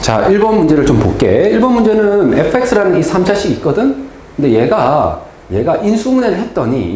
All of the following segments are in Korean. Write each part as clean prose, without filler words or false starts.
자, 1번 문제를 좀 볼게. 1번 문제는 fx라는 이 3차식이 있거든? 근데 얘가 인수분해를 했더니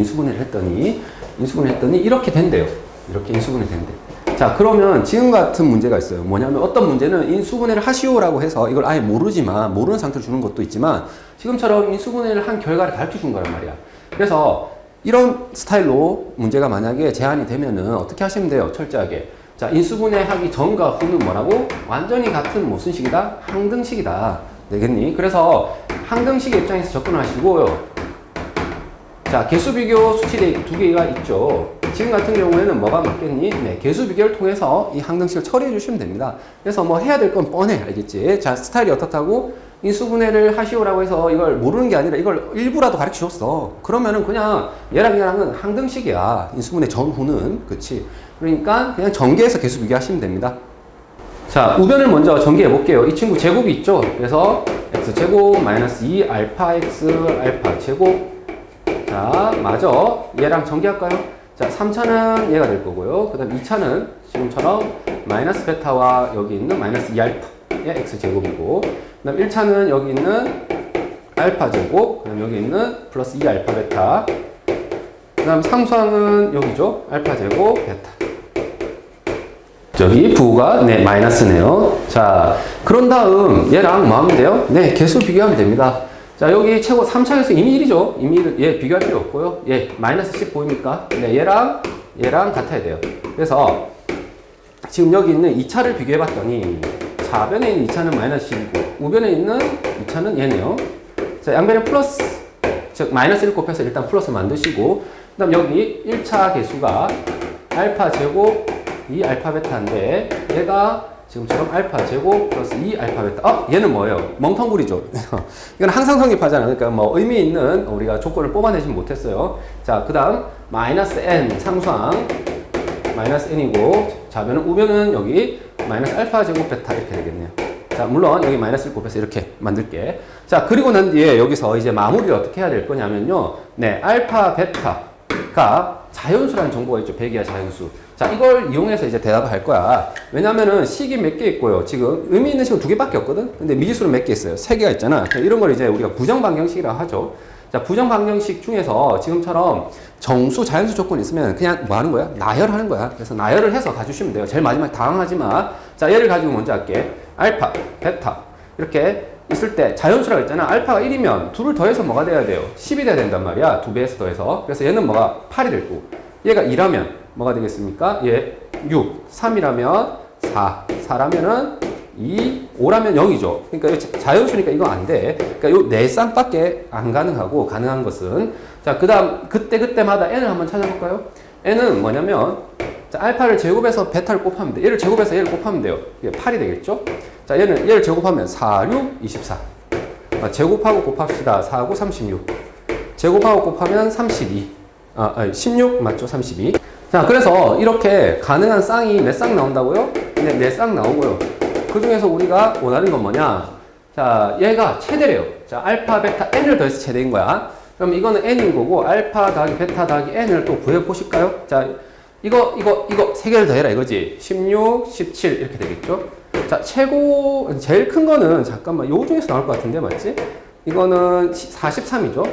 이렇게 된대요. 이렇게 인수분해 된대. 자, 그러면 지금 같은 문제가 있어요. 뭐냐면 어떤 문제는 인수분해를 하시오라고 해서 이걸 아예 모르지만, 모르는 상태로 주는 것도 있지만, 지금처럼 인수분해를 한 결과를 가르쳐 준 거란 말이야. 그래서 이런 스타일로 문제가 만약에 제한이 되면은 어떻게 하시면 돼요? 철저하게. 자, 인수분해하기 전과 후는 뭐라고? 완전히 같은 무슨 식이다? 항등식이다. 되겠니? 그래서 항등식의 입장에서 접근을 하시고요. 자, 개수 비교 수치 두 개가 있죠. 지금 같은 경우에는 뭐가 맞겠니? 네, 개수 비교를 통해서 이 항등식을 처리해 주시면 됩니다. 그래서 뭐 해야 될 건 뻔해. 알겠지? 자, 스타일이 어떻다고? 인수분해를 하시오라고 해서 이걸 모르는 게 아니라 이걸 일부라도 가르쳐 줬어. 그러면은 그냥 얘랑은 항등식이야. 인수분해 전후는. 그치? 그러니까 그냥 전개해서 개수 비교하시면 됩니다. 자, 우변을 먼저 전개해 볼게요. 이 친구 제곱이 있죠? 그래서 x제곱 마이너스 2 알파 x 알파 제곱. 자, 맞아. 얘랑 전개할까요? 자, 3차는 얘가 될 거고요. 그 다음 2차는 지금처럼 마이너스 베타와 여기 있는 마이너스 2알파의 x제곱이고, 그 다음 1차는 여기 있는 알파 제곱, 그 다음 여기 있는 플러스 2알파 베타, 그 다음 상수항은 여기죠. 알파 제곱 베타. 여기 부호가 네, 마이너스네요. 자, 그런 다음 얘랑 뭐 하면 돼요? 네, 개수 비교하면 됩니다. 자, 여기 최고 3차에서 이미 1이죠. 이미 1, 얘 비교할 필요 없고요. 얘 마이너스 10 보입니까? 네, 얘랑 같아야 돼요. 그래서 지금 여기 있는 2차를 비교해 봤더니 좌변에 있는 2차는 마이너스 10이고 우변에 있는 2차는 얘네요. 자, 양변에 플러스, 즉 마이너스 1 곱해서 일단 플러스 만드시고, 그 다음 여기 1차 개수가 알파 제곱 2 알파 베타인데 얘가 지금처럼 알파 제곱 플러스 2 알파 베타. 얘는 뭐예요? 멍텅구리죠. 이건 항상 성립하잖아요. 그러니까 뭐 의미 있는 우리가 조건을 뽑아내지 못했어요. 자, 그 다음 마이너스 n 상수항 마이너스 n이고, 좌변은 우변은 여기 마이너스 알파 제곱 베타 이렇게 되겠네요. 자, 물론 여기 마이너스 1 곱해서 이렇게 만들게. 자, 그리고 난 뒤에 여기서 이제 마무리를 어떻게 해야 될 거냐면요. 네, 알파 베타가 자연수라는 정보가 있죠. 백이야 자연수. 자, 이걸 이용해서 이제 대답을 할 거야. 왜냐면은 식이 몇 개 있고요. 지금 의미 있는 식은 2개밖에 없거든? 근데 미지수는 몇 개 있어요? 3개가 있잖아. 이런 걸 이제 우리가 부정방정식이라고 하죠. 자, 부정방정식 중에서 지금처럼 정수, 자연수 조건이 있으면 그냥 뭐 하는 거야? 나열하는 거야. 그래서 나열을 해서 가주시면 돼요. 제일 마지막에 당황하지 마. 자, 얘를 가지고 먼저 할게. 알파, 베타. 이렇게 있을 때 자연수라고 했잖아. 알파가 1이면 2를 더해서 뭐가 돼야 돼요? 10이 돼야 된단 말이야. 2배에서 더해서. 그래서 얘는 뭐가 8이 될 거고. 얘가 2라면 뭐가 되겠습니까? 얘 6, 3이라면 4, 4라면은 2, 5라면 0이죠. 그러니까 자연수니까 이거 안 돼. 그러니까 요 4쌍밖에 안 가능하고, 가능한 것은. 자, 그 다음, 그때마다 n을 한번 찾아볼까요? n은 뭐냐면, 자, 알파를 제곱해서 베타를 곱하면 돼. 얘를 제곱해서 얘를 곱하면 돼요. 이게 8이 되겠죠? 자, 얘를 제곱하면 4, 6, 24. 제곱하고 곱합시다. 4, 9, 36. 제곱하고 곱하면 32. 16 맞죠? 32. 자, 그래서 이렇게 가능한 쌍이 몇 쌍 나온다고요? 네, 4쌍 나오고요. 그 중에서 우리가 원하는 건 뭐냐? 자, 얘가 최대래요. 자, 알파, 베타, n을 더해서 최대인 거야. 그럼 이거는 n인 거고, 알파 더하기 베타 더하기 n을 또 구해보실까요? 자, 이거 3개를 더해라 이거지. 16, 17 이렇게 되겠죠? 자, 제일 큰 거는 잠깐만, 요 중에서 나올 것 같은데, 맞지? 이거는 43이죠?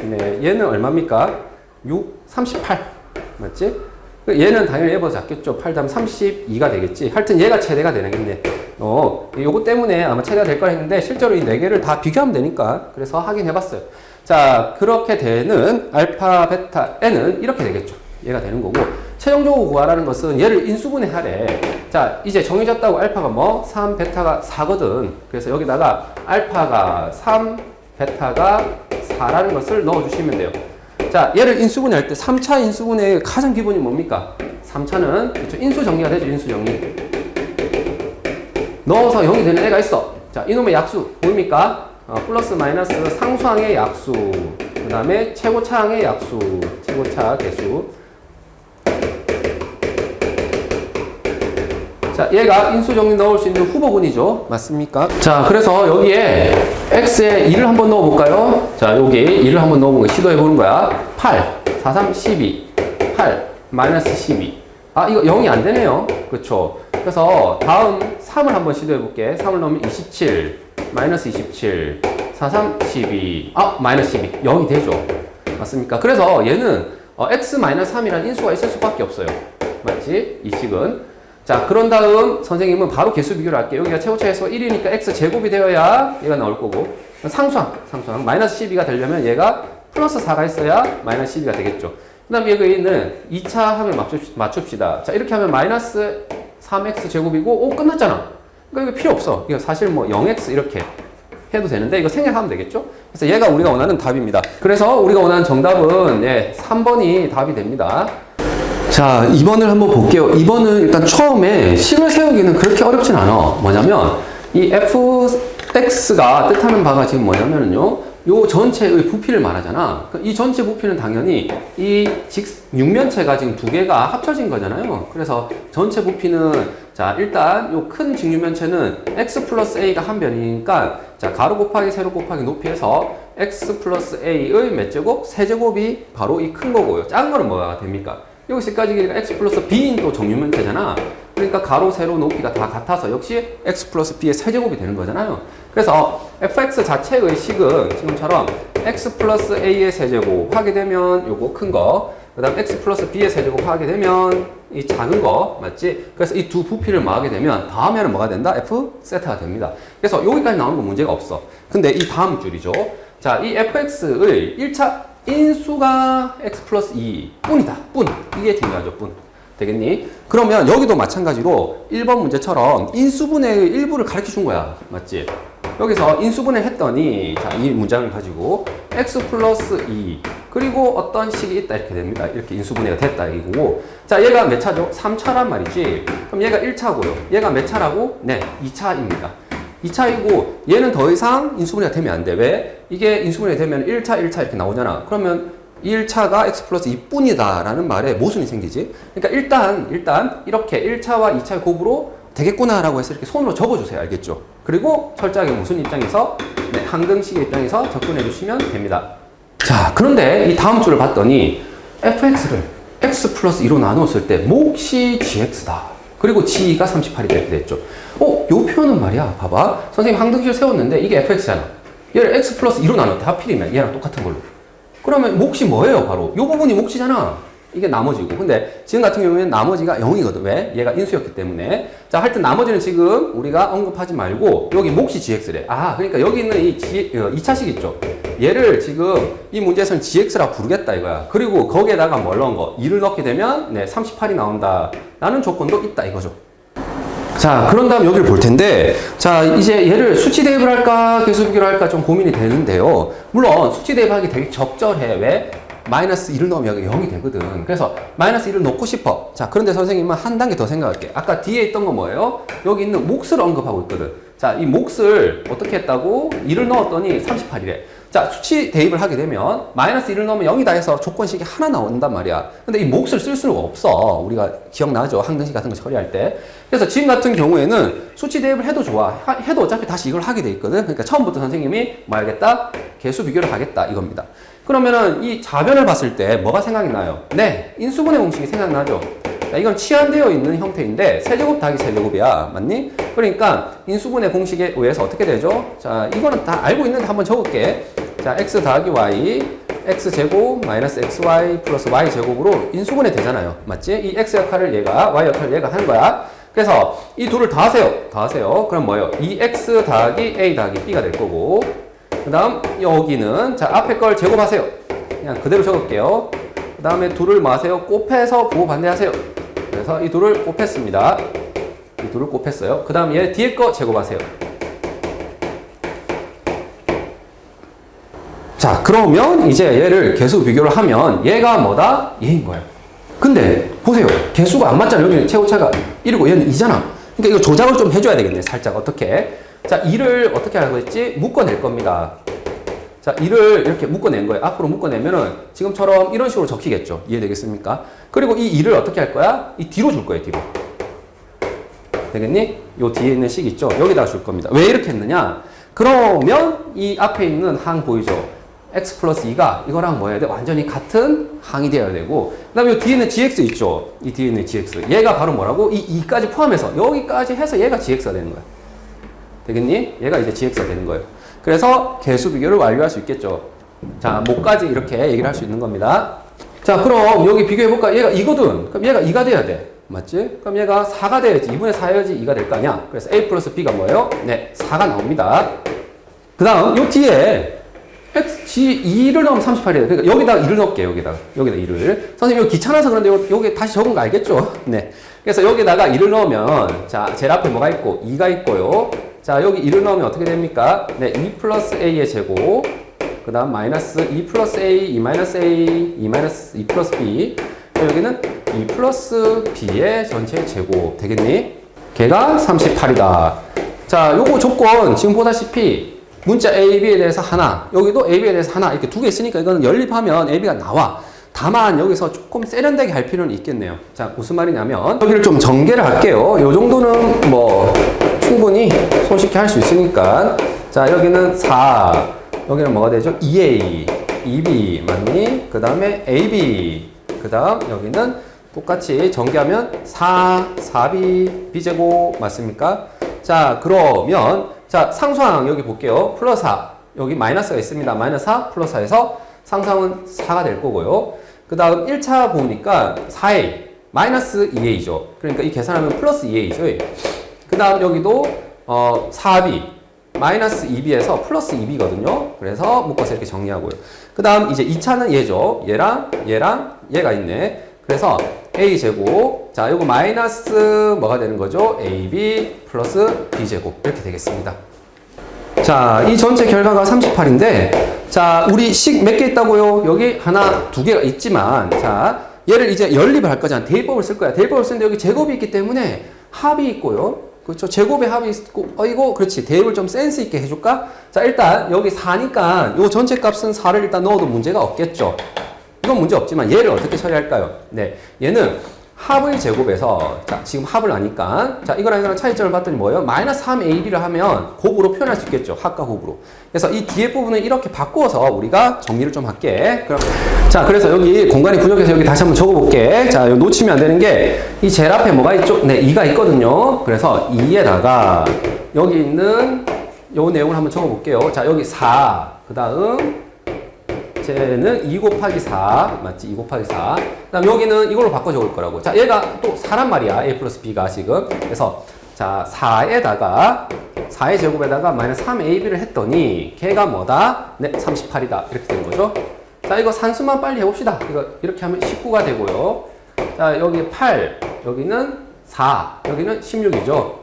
네, 얘는 얼마입니까? 6, 38. 맞지? 얘는 당연히 얘보다 작겠죠. 8 다음 32가 되겠지. 하여튼 얘가 최대가 되겠네. 요거 때문에 아마 최대가 될 거라 했는데, 실제로 이 4개를 다 비교하면 되니까. 그래서 확인해 봤어요. 자, 그렇게 되는 알파, 베타, n은 이렇게 되겠죠. 얘가 되는 거고, 최종적으로 구하라는 것은 얘를 인수분해 하래. 자, 이제 정해졌다고 알파가 뭐? 3, 베타가 4거든. 그래서 여기다가 알파가 3, 베타가 4라는 것을 넣어주시면 돼요. 자, 얘를 인수분해 할 때 3차 인수분해의 가장 기본이 뭡니까? 3차는 그렇죠, 인수 정리가 되죠. 인수 정리. 넣어서 0이 되는 애가 있어. 자, 이놈의 약수 보입니까? 플러스 마이너스 상수항의 약수, 그 다음에 최고차항의 약수, 최고차 개수. 자, 얘가 인수정리 넣을 수 있는 후보군이죠. 맞습니까? 자, 그래서 여기에 x에 2를 한번 넣어볼까요? 자, 여기 2를 한번 넣어보는 거 시도해보는 거야. 8, 4, 3, 12, 8, 마이너스 12. 이거 0이 안 되네요. 그쵸? 그래서 다음 3을 한번 시도해 볼게. 3을 넣으면 27, 마이너스 27, 4, 3, 12, 마이너스 12. 0이 되죠. 맞습니까? 그래서 얘는 x-3이라는 인수가 있을 수밖에 없어요. 맞지? 이 식은. 자, 그런 다음 선생님은 바로 개수 비교를 할게요. 여기가 최고차 해수가 1이니까 x제곱이 되어야 얘가 나올 거고, 상수항. 마이너스 12가 되려면 얘가 플러스 4가 있어야 마이너스 12가 되겠죠. 그 다음에 여기는 2차 함을 맞춥시다. 자, 이렇게 하면 마이너스 3x 제곱이고, 끝났잖아. 그러니까 이거 필요 없어. 이거 사실 뭐 0x 이렇게 해도 되는데, 이거 생략하면 되겠죠? 그래서 얘가 우리가 원하는 답입니다. 그래서 우리가 원하는 정답은 3번이 답이 됩니다. 자, 2번을 한번 볼게요. 2번은 일단 처음에 식을 세우기는 그렇게 어렵진 않아. 뭐냐면, 이 fx가 뜻하는 바가 지금 뭐냐면요. 요 전체의 부피를 말하잖아. 이 전체 부피는 당연히 이 육면체가 지금 두 개가 합쳐진 거잖아요. 그래서 전체 부피는, 자, 일단 요 큰 직육면체는 x 플러스 a가 한 변이니까, 자, 가로 곱하기 세로 곱하기 높이에서 x 플러스 a의 몇 제곱? 세제곱이 바로 이 큰 거고요. 작은 거는 뭐가 됩니까? 여기서까지 길이가 x 플러스 b인 또 정육면체잖아. 그러니까 가로, 세로, 높이가 다 같아서 역시 x 플러스 b의 세제곱이 되는 거잖아요. 그래서 fx 자체의 식은 지금처럼 x 플러스 a의 세제곱 하게 되면 요거 큰 거, 그 다음 x 플러스 b의 세제곱 하게 되면 이 작은 거, 맞지? 그래서 이 두 부피를 뭐하게 되면 다음에는 뭐가 된다? f 세타가 됩니다. 그래서 여기까지 나오는 건 문제가 없어. 근데 이 다음 줄이죠. 자, 이 fx의 1차 인수가 x 플러스 2 뿐이다. 뿐. 이게 중요하죠. 뿐. 되겠니? 그러면 여기도 마찬가지로 1번 문제처럼 인수분해의 일부를 가르쳐 준 거야. 맞지? 여기서 인수분해 했더니, 자, 이 문장을 가지고 x 플러스 2 그리고 어떤 식이 있다 이렇게 됩니다. 이렇게 인수분해가 됐다 이거고, 자, 얘가 몇 차죠? 3차란 말이지. 그럼 얘가 1차고요. 얘가 몇 차라고? 네, 2차입니다. 2차이고 얘는 더 이상 인수분해가 되면 안 돼. 왜? 이게 인수분해가 되면 1차 이렇게 나오잖아. 그러면 1차가 x 플러스 2뿐이다 라는 말에 모순이 생기지. 그러니까 일단 이렇게 1차와 2차의 곱으로 되겠구나 라고 해서 이렇게 손으로 적어주세요. 알겠죠? 그리고 철저하게 무슨 입장에서? 네, 항등식의 입장에서 접근해 주시면 됩니다. 자, 그런데 이 다음 줄을 봤더니 fx를 x 플러스 2로 나누었을 때 몫이 gx다. 그리고 g가 38이다 이렇게 됐죠. 요 표현은 말이야. 봐봐. 선생님 항등식을 세웠는데 이게 fx잖아. 얘를 x 플러스 2로 나눴대. 하필이면 얘랑 똑같은 걸로. 그러면 몫이 뭐예요? 바로 요 부분이 몫이잖아. 이게 나머지고. 근데 지금 같은 경우에는 나머지가 0이거든. 왜? 얘가 인수였기 때문에. 자, 하여튼 나머지는 지금 우리가 언급하지 말고 여기 몫이 gx래. 그러니까 여기 있는 이 2차식 있죠. 얘를 지금 이 문제에서는 gx라 부르겠다 이거야. 그리고 거기에다가 뭘 넣은 거? 2를 넣게 되면 38이 나온다 라는 조건도 있다 이거죠. 자, 그런 다음 여기를 볼 텐데, 자, 이제 얘를 수치 대입을 할까 개수 비교를 할까 좀 고민이 되는데요. 물론 수치 대입하기 되게 적절해. 왜? 마이너스 1을 넣으면 여기 0이 되거든. 그래서 마이너스 1을 넣고 싶어. 자, 그런데 선생님은 한 단계 더 생각할게. 아까 뒤에 있던 건 뭐예요? 여기 있는 몫을 언급하고 있거든. 자, 이 몫을 어떻게 했다고? 1을 넣었더니 38이래. 자, 수치 대입을 하게 되면 마이너스 1을 넣으면 0이다 해서 조건식이 하나 나온단 말이야. 근데 이 몫을 쓸 수가 없어. 우리가 기억나죠? 항등식 같은 거 처리할 때. 그래서 지금 같은 경우에는 수치 대입을 해도 좋아. 해도 어차피 다시 이걸 하게 돼 있거든. 그러니까 처음부터 선생님이 뭐 하겠다? 개수 비교를 하겠다 이겁니다. 그러면은 이 좌변을 봤을 때 뭐가 생각이 나요? 네, 인수분해 공식이 생각나죠? 자, 이건 치환되어 있는 형태인데 세제곱 더하기 세제곱이야. 맞니? 그러니까 인수분해 공식에 의해서 어떻게 되죠? 자, 이거는 다 알고 있는데 한번 적을게. 자, x 더하기 y x제곱 마이너스 xy 플러스 y제곱으로 인수분해 되잖아요. 맞지? 이 x 역할을 얘가 y 역할을 얘가 하는 거야. 그래서 이 둘을 더하세요. 그럼 뭐예요? 2x 더하기 a 더하기 b가 될 거고, 그 다음 여기는 자 앞에 걸 제곱하세요. 그냥 그대로 적을게요. 그 다음에 둘을 마세요. 곱해서 부호 반대하세요. 그래서 이 둘을 곱했습니다. 이 둘을 곱했어요. 그 다음 얘 뒤에 거 제곱하세요. 자, 그러면 이제 얘를 개수 비교를 하면 얘가 뭐다? 얘인 거예요. 근데 보세요. 개수가 안 맞잖아요. 여기는 최고차가 1이고 얘는 2잖아. 그러니까 이거 조작을 좀 해줘야 되겠네. 살짝 어떻게. 자, 2를 어떻게 하라고 했지? 묶어낼 겁니다. 자, 2를 이렇게 묶어낸 거예요. 앞으로 묶어내면은 지금처럼 이런 식으로 적히겠죠. 이해되겠습니까? 그리고 이 2를 어떻게 할 거야? 이 뒤로 줄 거예요. 뒤로. 되겠니? 요 뒤에 있는 식 있죠? 여기다가 줄 겁니다. 왜 이렇게 했느냐? 그러면 이 앞에 있는 항 보이죠? x 플러스 2가 이거랑 뭐 해야 돼? 완전히 같은 항이 되어야 되고, 그 다음에 이 뒤에는 gx 있죠? 이 뒤에 있는 gx. 얘가 바로 뭐라고? 이 2까지 포함해서, 여기까지 해서 얘가 gx가 되는 거야. 되겠니? 얘가 이제 gx가 되는 거예요. 그래서 개수 비교를 완료할 수 있겠죠. 자, 뭐까지 이렇게 얘기를 할 수 있는 겁니다. 자, 그럼 여기 비교해볼까? 얘가 2거든. 그럼 얘가 2가 돼야 돼. 맞지? 그럼 얘가 4가 돼야지. 2분의 4여야지 2가 될 거 아니야? 그래서 a 플러스 b가 뭐예요? 네, 4가 나옵니다. 그 다음, 요 뒤에 x 2를 넣으면 38이에요. 그러니까 여기다가 2를 넣을게요. 여기다 2를. 선생님, 이거 귀찮아서 그런데 여기 다시 적은 거 알겠죠? 네. 그래서 여기다가 2를 넣으면, 자, 제일 앞에 뭐가 있고? 2가 있고요. 자, 여기 2를 넣으면 어떻게 됩니까? 네, 2 플러스 a의 제곱. 그 다음 마이너스 2 플러스 a, 2 마이너스 a, 2 마이너스 2 플러스 b. 여기는 2 플러스 b의 전체 제곱. 되겠니? 걔가 38이다. 자, 요거 조건 지금 보다시피 문자 A, B에 대해서 하나, 여기도 A, B에 대해서 하나, 이렇게 두 개 있으니까 이거는 연립하면 A, B가 나와. 다만 여기서 조금 세련되게 할 필요는 있겠네요. 자, 무슨 말이냐면 여기를 좀 전개를 할게요. 요 정도는 뭐 충분히 손쉽게 할 수 있으니까. 자, 여기는 4, 여기는 뭐가 되죠? 2A, 2B 맞니? 그 다음에 AB, 그 다음 여기는 똑같이 전개하면 4, 4B, B제곱 맞습니까? 자, 그러면 자, 상수항 여기 볼게요. 플러스 4. 여기 마이너스가 있습니다. 마이너스 4 플러스 4에서 상수항은 4가 될 거고요. 그 다음 1차 보니까 4A 마이너스 2A죠. 그러니까 이 계산하면 플러스 2A죠. 그 다음 여기도 4B 마이너스 2B에서 플러스 2B거든요. 그래서 묶어서 이렇게 정리하고요. 그 다음 이제 2차는 얘죠. 얘랑 얘가 있네. 그래서 A제곱, 자, 요거 마이너스 뭐가 되는 거죠? AB 플러스 B제곱 이렇게 되겠습니다. 자, 이 전체 결과가 38인데, 자, 우리 식 몇 개 있다고요? 여기 하나, 두 개가 있지만, 자, 얘를 이제 연립을 할 거잖아. 대입법을 쓸 거야. 대입법을 쓰는데 여기 제곱이 있기 때문에 합이 있고요. 그렇죠. 제곱의 합이 있고, 이거, 그렇지. 대입을 좀 센스 있게 해줄까? 자, 일단 여기 4니까 요 전체 값은 4를 일단 넣어도 문제가 없겠죠. 이건 문제 없지만 얘를 어떻게 처리할까요? 네, 얘는 합을 제곱해서, 자, 지금 합을 아니까, 자, 이거랑 이거랑 차이점을 봤더니 뭐예요? 마이너스 3ab를 하면 곱으로 표현할 수 있겠죠. 합과 곱으로. 그래서 이 뒤에 부분을 이렇게 바꾸어서 우리가 정리를 좀 할게. 그럼, 자, 그래서 여기 공간이 부족해서 여기 다시 한번 적어볼게. 자, 여기 놓치면 안 되는 게 이 제일 앞에 뭐가 있죠? 네, 2가 있거든요. 그래서 2에다가 여기 있는 요 내용을 한번 적어볼게요. 자, 여기 4, 그 다음 쟤는 2 곱하기 4 맞지? 2 곱하기 4. 그 다음 여기는 이걸로 바꿔 적을 거라고. 자, 얘가 또 4란 말이야. A 플러스 B가 지금. 그래서 자, 4에다가 4의 제곱에다가 마이너스 3AB를 했더니 걔가 뭐다? 네, 38이다. 이렇게 되는 거죠. 자, 이거 산수만 빨리 해봅시다. 이거 이렇게 하면 19가 되고요. 자, 여기 8, 여기는 4, 여기는 16이죠.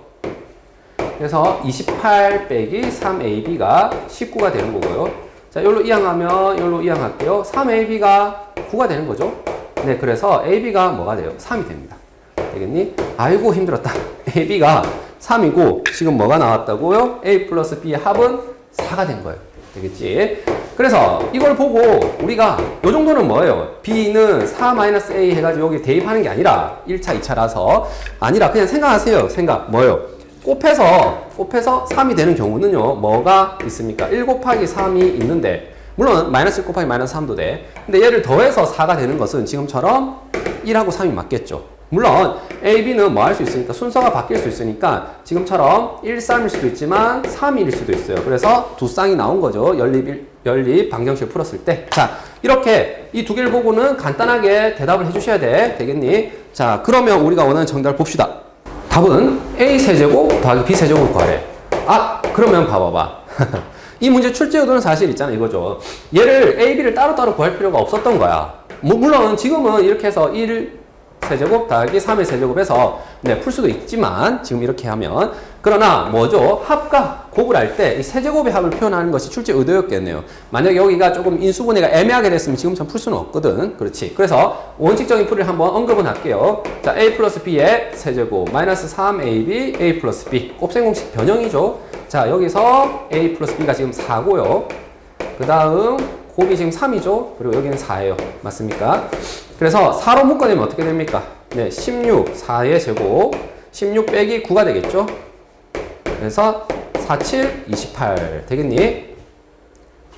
그래서 28 빼기 3AB가 19가 되는 거고요. 자, 여기로 이항하면 여기로 이항할게요. 3AB가 9가 되는 거죠. 네, 그래서 AB가 뭐가 돼요? 3이 됩니다. 되겠니? 아이고 힘들었다. AB가 3이고 지금 뭐가 나왔다고요? A 플러스 B의 합은 4가 된 거예요. 되겠지? 그래서 이걸 보고 우리가 요 정도는 뭐예요? B는 4-A 해가지고 여기 대입하는 게 아니라 1차, 2차라서 아니라 그냥 생각하세요. 생각 뭐예요? 곱해서 3이 되는 경우는요, 뭐가 있습니까? 1 곱하기 3이 있는데, 물론 마이너스 1 곱하기 마이너스 3도 돼. 근데 얘를 더해서 4가 되는 것은 지금처럼 1하고 3이 맞겠죠. 물론 A, B는 뭐 할 수 있으니까 순서가 바뀔 수 있으니까 지금처럼 1, 3일 수도 있지만 3일일 수도 있어요. 그래서 두 쌍이 나온 거죠. 연립 방정식을 풀었을 때. 자, 이렇게 이 두 개를 보고는 간단하게 대답을 해주셔야 돼. 되겠니? 자, 그러면 우리가 원하는 정답을 봅시다. 답은 A 세제곱 더하기 B 세제곱을 구하래. 아, 그러면 봐봐봐. 이 문제 출제 의도는 사실 있잖아, 이거죠. 얘를 A, B를 따로따로 구할 필요가 없었던 거야. 물론 지금은 이렇게 해서 1 세제곱 더하기 3의 세제곱해서 네, 풀 수도 있지만 지금 이렇게 하면, 그러나 뭐죠? 합과 곱을 할 때 이 세제곱의 합을 표현하는 것이 출제 의도였겠네요. 만약에 여기가 조금 인수분해가 애매하게 됐으면 지금처럼 풀 수는 없거든. 그렇지. 그래서 원칙적인 풀이를 한번 언급은 할게요. 자, A 플러스 B의 세제곱 마이너스 3AB A 플러스 B 곱셈공식 변형이죠. 자, 여기서 A 플러스 B가 지금 4고요. 그 다음 곱이 지금 3이죠. 그리고 여기는 4예요. 맞습니까? 그래서 4로 묶어내면 어떻게 됩니까? 네, 16, 4의 제곱, 16 빼기 9가 되겠죠? 그래서 4, 7, 28 되겠니?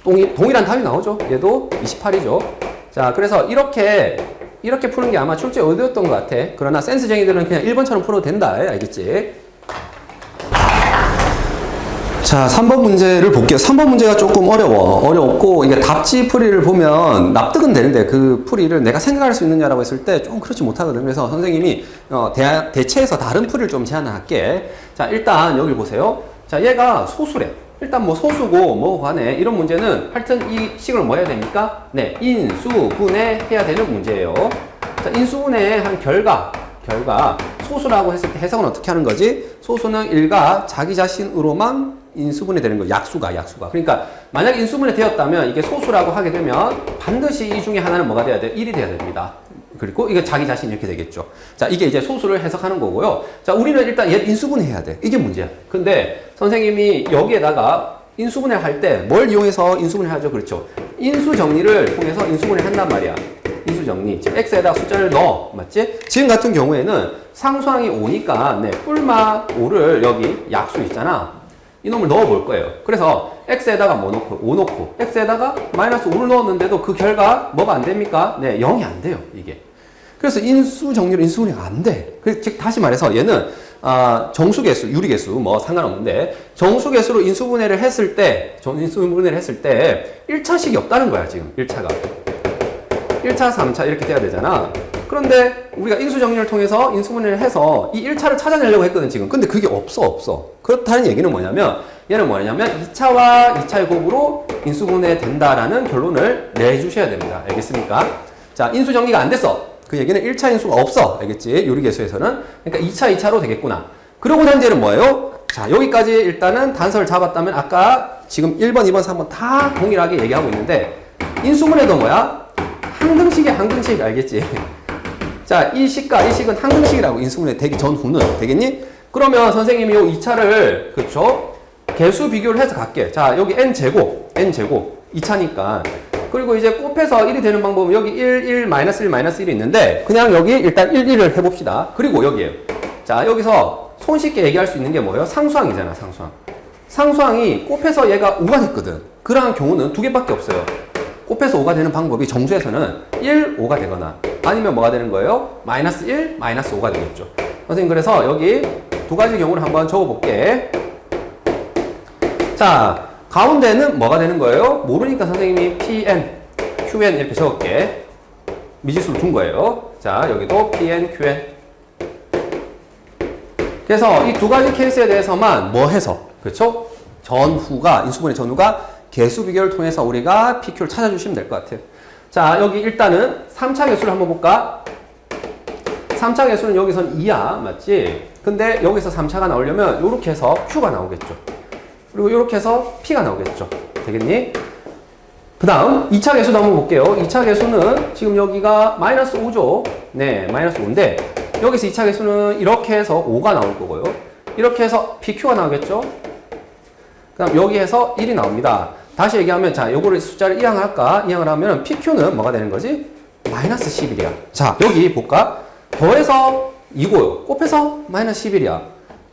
동일한 답이 나오죠. 얘도 28이죠. 자, 그래서 이렇게 푸는 게 아마 출제 어려웠던 것 같아. 그러나 센스쟁이들은 그냥 1번처럼 풀어도 된다. 알겠지? 자, 3번 문제를 볼게요. 3번 문제가 조금 어렵고, 이게 답지 풀이를 보면 납득은 되는데 그 풀이를 내가 생각할 수 있느냐라고 했을 때 좀 그렇지 못하거든. 그래서 선생님이 대체해서 다른 풀이를 좀 제안할게. 자, 일단 여기 보세요. 자, 얘가 소수래. 일단 뭐 소수고 뭐 간에 이런 문제는 하여튼 이 식을 뭐 해야 됩니까? 네, 인수분해 해야 되는 문제예요. 자, 인수분해 한 결과 소수라고 했을 때 해석은 어떻게 하는 거지? 소수는 1가 자기 자신으로만 인수분해 되는 거. 약수가. 그러니까 만약 인수분해 되었다면 이게 소수라고 하게 되면 반드시 이 중에 하나는 뭐가 돼야 돼? 1이 돼야 됩니다. 그리고 이게 자기 자신 이렇게 되겠죠. 자, 이게 이제 소수를 해석하는 거고요. 자, 우리는 일단 얘 인수분해 해야 돼. 이게 문제야. 근데 선생님이 여기에다가 인수분해 할 때 뭘 이용해서 인수분해 하죠? 그렇죠. 인수 정리를 통해서 인수분해 한단 말이야. 인수 정리. 지금 x에다 숫자를 넣어. 맞지? 지금 같은 경우에는 상수항이 5니까 네, 뿔마 5를 여기 약수 있잖아. 이놈을 넣어 볼 거예요. 그래서 x에다가 뭐 넣고 5 넣고 x에다가 마이너스 5를 넣었는데도 그 결과 뭐가 안 됩니까? 네, 0이 안 돼요. 이게. 그래서 인수 정리로 인수분해가 안 돼. 즉 다시 말해서 얘는 정수계수, 유리계수 뭐 상관없는데 정수계수로 인수분해를 했을 때 1차식이 없다는 거야. 지금 1차가 1차, 3차 이렇게 돼야 되잖아. 그런데 우리가 인수정리를 통해서 인수분해를 해서 이 1차를 찾아내려고 했거든 지금. 근데 그게 없어. 그렇다는 얘기는 뭐냐면 얘는 뭐냐면 2차와 2차의 곱으로 인수분해 된다라는 결론을 내주셔야 됩니다. 알겠습니까? 자, 인수정리가 안 됐어. 그 얘기는 1차 인수가 없어. 알겠지? 유리계수에서는. 그러니까 2차, 2차로 되겠구나. 그러고 난 뒤에는 뭐예요? 자, 여기까지 일단은 단서를 잡았다면 아까 지금 1번, 2번, 3번 다 동일하게 얘기하고 있는데 인수분해도 뭐야? 항등식이야, 항등식. 알겠지? 자, 이 식과 이 식은 항등식이라고 인수분해 되기 전후는. 되겠니? 그러면 선생님이 요 2차를, 그쵸? 개수 비교를 해서 갈게. 자, 여기 n제곱. 2차니까. 그리고 이제 곱해서 1이 되는 방법은 여기 1, 마이너스 1이 있는데, 그냥 여기 일단 1, 1을 해봅시다. 그리고 여기에요. 자, 여기서 손쉽게 얘기할 수 있는 게 뭐예요? 상수항이잖아, 상수항. 상수항이 곱해서 얘가 5가 됐거든. 그러한 경우는 두 개밖에 없어요. 곱해서 5가 되는 방법이 정수에서는 1, 5가 되거나 아니면 뭐가 되는 거예요? 마이너스 1, 마이너스 5가 되겠죠. 선생님 그래서 여기 두 가지 경우를 한번 적어볼게. 자, 가운데는 뭐가 되는 거예요? 모르니까 선생님이 PN, QN 이렇게 적을게. 미지수를 둔 거예요. 자, 여기도 PN, QN. 그래서 이 두 가지 케이스에 대해서만 뭐 해서, 그렇죠? 전후가, 인수분해 전후가 개수 비교를 통해서 우리가 PQ를 찾아주시면 될 것 같아요. 자, 여기 일단은 3차 개수를 한번 볼까? 3차 개수는 여기선 2야. 맞지? 근데 여기서 3차가 나오려면 이렇게 해서 Q가 나오겠죠. 그리고 이렇게 해서 P가 나오겠죠. 되겠니? 그 다음 2차 개수도 한번 볼게요. 2차 개수는 지금 여기가 마이너스 5죠. 네, 마이너스 5인데 여기서 2차 개수는 이렇게 해서 5가 나올 거고요. 이렇게 해서 PQ가 나오겠죠. 그 다음 여기에서 1이 나옵니다. 다시 얘기하면 자, 요거를 숫자를 이항을 할까? 이항을 하면 PQ는 뭐가 되는 거지? 마이너스 11이야. 자, 여기 볼까? 더해서 2고요. 곱해서 마이너스 11이야.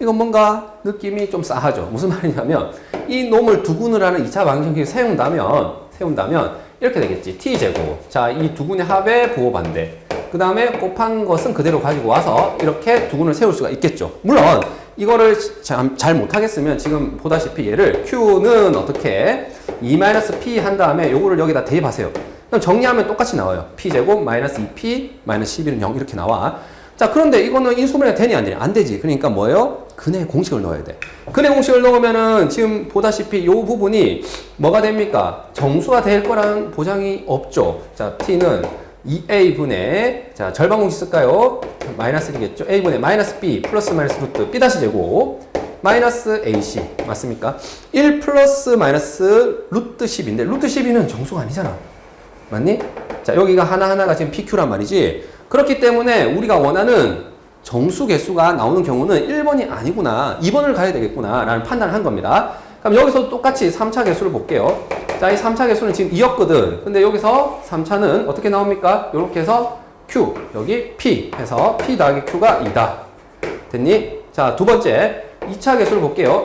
이건 뭔가 느낌이 좀 싸하죠. 무슨 말이냐면 이 놈을 두군을 하는 2차 방정식을 세운다면 이렇게 되겠지. T제곱. 자, 이 두군의 합의 부호 반대. 그 다음에 곱한 것은 그대로 가지고 와서 이렇게 두군을 세울 수가 있겠죠. 물론 이거를 잘 못하겠으면 지금 보다시피 얘를 Q는 어떻게 2-P 한 다음에 요거를 여기다 대입하세요. 그럼 정리하면 똑같이 나와요. P제곱 마이너스 2P 마이너스 11은 0 이렇게 나와. 자, 그런데 이거는 인수분해가 되니 안 되니? 안 되지. 그러니까 뭐예요? 근해 공식을 넣어야 돼. 근해 공식을 넣으면은 지금 보다시피 요 부분이 뭐가 됩니까? 정수가 될 거란 보장이 없죠. 자, T는 2A분의, 자, 절반 공식 쓸까요? 마이너스 1이겠죠? A분의 마이너스 B 플러스 마이너스 루트 B 다시 제곱 마이너스 AC 맞습니까? 1 플러스 마이너스 루트 10인데 루트 12는 정수가 아니잖아. 맞니? 자, 여기가 하나하나가 지금 PQ란 말이지. 그렇기 때문에 우리가 원하는 정수 개수가 나오는 경우는 1번이 아니구나, 2번을 가야 되겠구나 라는 판단을 한 겁니다. 그럼 여기서 똑같이 3차 개수를 볼게요. 자, 이 3차 개수는 지금 2였거든. 근데 여기서 3차는 어떻게 나옵니까? 이렇게 해서 Q, 여기 P 해서 P 더하기 Q가 2다. 됐니? 자, 두 번째 2차 개수를 볼게요.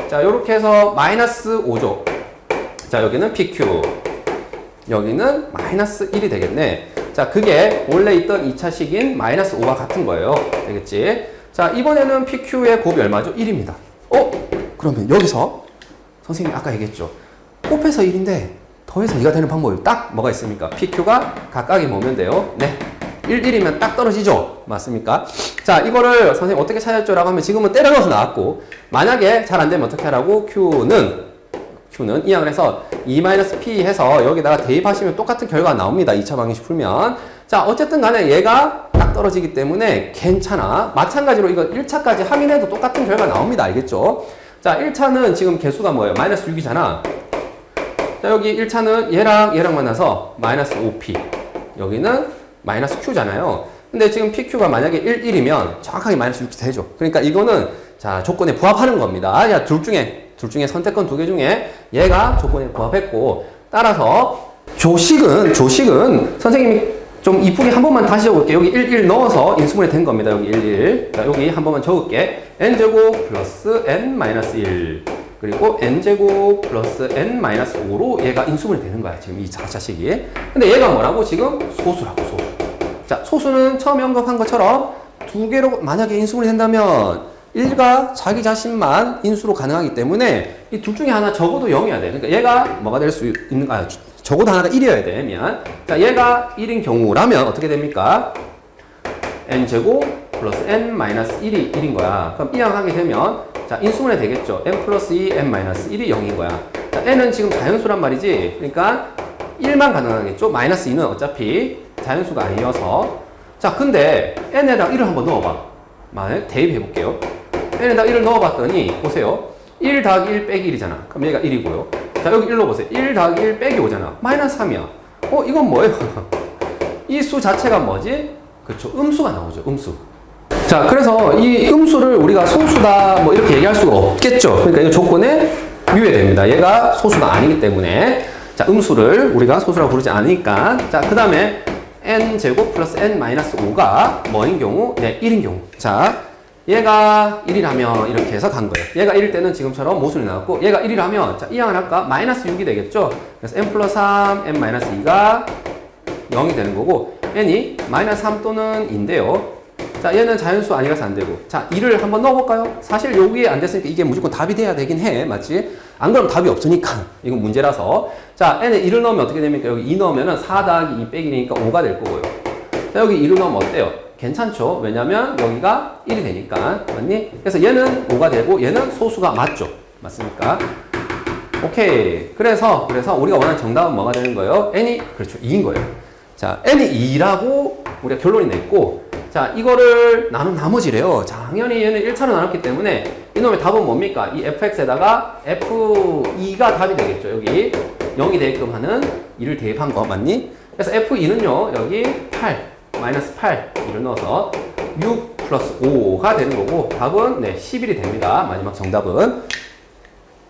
자, 이렇게 해서 마이너스 5죠. 자, 여기는 PQ. 여기는 마이너스 1이 되겠네. 자, 그게 원래 있던 2차식인 마이너스 5와 같은 거예요. 되겠지? 자, 이번에는 PQ의 곱이 얼마죠? 1입니다. 그러면 여기서 선생님이 아까 얘기했죠. 곱해서 1인데 더해서 2가 되는 방법이 딱 뭐가 있습니까? PQ가 각각이 뭐면 돼요? 네. 1, 1이면 딱 떨어지죠? 맞습니까? 자, 이거를 선생님 어떻게 찾았죠? 라고 하면 지금은 때려 넣어서 나왔고, 만약에 잘 안 되면 어떻게 하라고? Q는 이항을 해서 2-P 해서 여기다가 대입하시면 똑같은 결과가 나옵니다. 2차 방정식 풀면. 자, 어쨌든 간에 얘가 딱 떨어지기 때문에 괜찮아. 마찬가지로 이거 1차까지 함인해도 똑같은 결과가 나옵니다. 알겠죠? 자, 1차는 지금 개수가 뭐예요? 마이너스 6이잖아. 자, 여기 1차는 얘랑 만나서 마이너스 5P. 여기는 마이너스 Q잖아요. 근데 지금 PQ가 만약에 1, 1이면 정확하게 마이너스 6이 되죠. 그러니까 이거는 자, 조건에 부합하는 겁니다. 야, 둘 중에 선택권 2개 중에 얘가 조건에 부합했고, 따라서 조식은 선생님이 좀 이쁘게 한 번만 다시 적을게. 여기 1, 1 넣어서 인수분해 된 겁니다. 여기 1, 1. 자, 여기 한 번만 적을게. n제곱 플러스 n-1. 그리고 n제곱 플러스 n-5로 얘가 인수분해 되는 거야. 지금 이 4차식이. 근데 얘가 뭐라고? 지금 소수라고, 소수. 자, 소수는 처음에 언급한 것처럼 두 개로 만약에 인수분해 된다면 1가 자기 자신만 인수로 가능하기 때문에 이 둘 중에 하나 적어도 0이어야 돼. 그러니까 얘가 뭐가 될 수 있는, 적어도 하나가 1이어야 돼. 미안. 자, 얘가 1인 경우라면 어떻게 됩니까? n제곱 플러스 n-1이 1인 거야. 그럼 이항하게 되면 자, 인수분해 되겠죠. n 플러스 2, n-1이 0인 거야. 자, n은 지금 자연수란 말이지. 그러니까 1만 가능하겠죠. 마이너스 2는 어차피 자연수가 아니어서. 자, 근데 n에다 1을 한번 넣어봐. 만약 대입해 볼게요. n에다 1을 넣어봤더니 보세요. 1 더하기 1 빼기 1이잖아. 그럼 얘가 1이고요. 자, 여기 1 넣어보세요. 1 더하기 1 빼기 5잖아. 마이너스 3이야. 이건 뭐예요? 이 수 자체가 뭐지? 그렇죠. 음수가 나오죠. 음수. 자, 그래서 이 음수를 우리가 소수다 뭐 이렇게 얘기할 수가 없겠죠. 그러니까 이 조건에 유예됩니다. 얘가 소수가 아니기 때문에. 자, 음수를 우리가 소수라고 부르지 않으니까. 자, 그 다음에 n제곱 플러스 n-5가 뭐인 경우? 네, 1인 경우. 자, 얘가 1이라면 이렇게 해서 간 거예요. 얘가 1일 때는 지금처럼 모순이 나왔고, 얘가 1이라면 자, 이 항을 할까? 마이너스 6이 되겠죠. 그래서 n 플러스 3, n-2가 0이 되는 거고, n이 마이너스 3 또는 2인데요. 자, 얘는 자연수 아니라서 안 되고. 자, 2를 한번 넣어볼까요? 사실 여기에 안 됐으니까 이게 무조건 답이 돼야 되긴 해. 맞지? 안 그러면 답이 없으니까. 이건 문제라서. 자, n에 2를 넣으면 어떻게 됩니까? 여기 2 넣으면 4 더하기 2 빼기 니까 5가 될 거고요. 자, 여기 2를 넣으면 어때요? 괜찮죠? 왜냐면 여기가 1이 되니까. 맞니? 그래서 얘는 5가 되고 얘는 소수가 맞죠? 맞습니까? 오케이. 그래서 우리가 원하는 정답은 뭐가 되는 거예요? n이, 그렇죠. 2인 거예요. 자, n이 2라고 우리가 결론이 냈고, 자, 이거를 나눈 나머지래요. 당연히 얘는 1차로 나눴기 때문에 이놈의 답은 뭡니까? 이 fx에다가 f2가 답이 되겠죠. 여기 0이 되게끔 하는 2를 대입한 거 맞니? 그래서 f2는요. 여기 8, 마이너스 8 2를 넣어서 6 플러스 5가 되는 거고 답은 네, 11이 됩니다. 마지막 정답은.